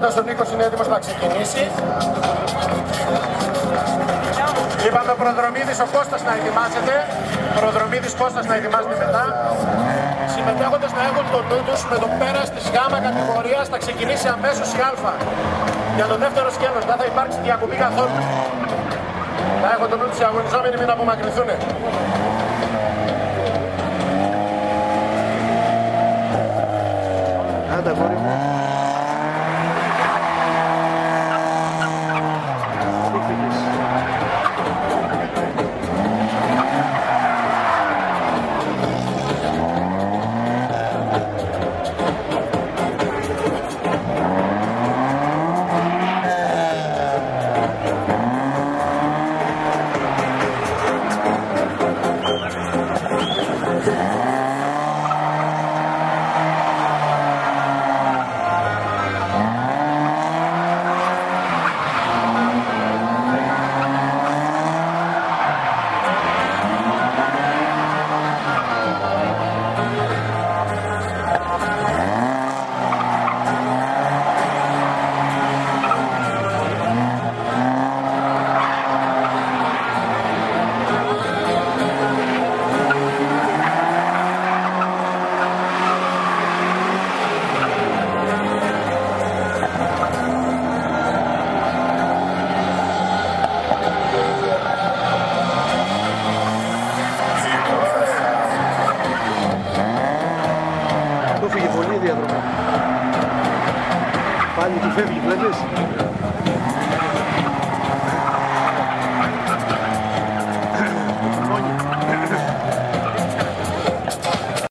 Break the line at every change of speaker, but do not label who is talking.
Στρατιώτας ο Νίκος είναι έτοιμος να ξεκινήσει. Είπαμε Προδρομίδης ο Κώστας να ετοιμάζεται. Προδρομίδης Κώστας να ετοιμάζεται μετά. Συμμετέχοντες να έχουν το νου τους με το πέρας της γάμα κατηγορίας θα ξεκινήσει αμέσως η Α. Για το δεύτερο σκέλος δεν θα υπάρξει διακοπή καθόλου. Να έχουν το νου τους οι αγωνιζόμενοι, μην απομακρυνθούν.
Άντα,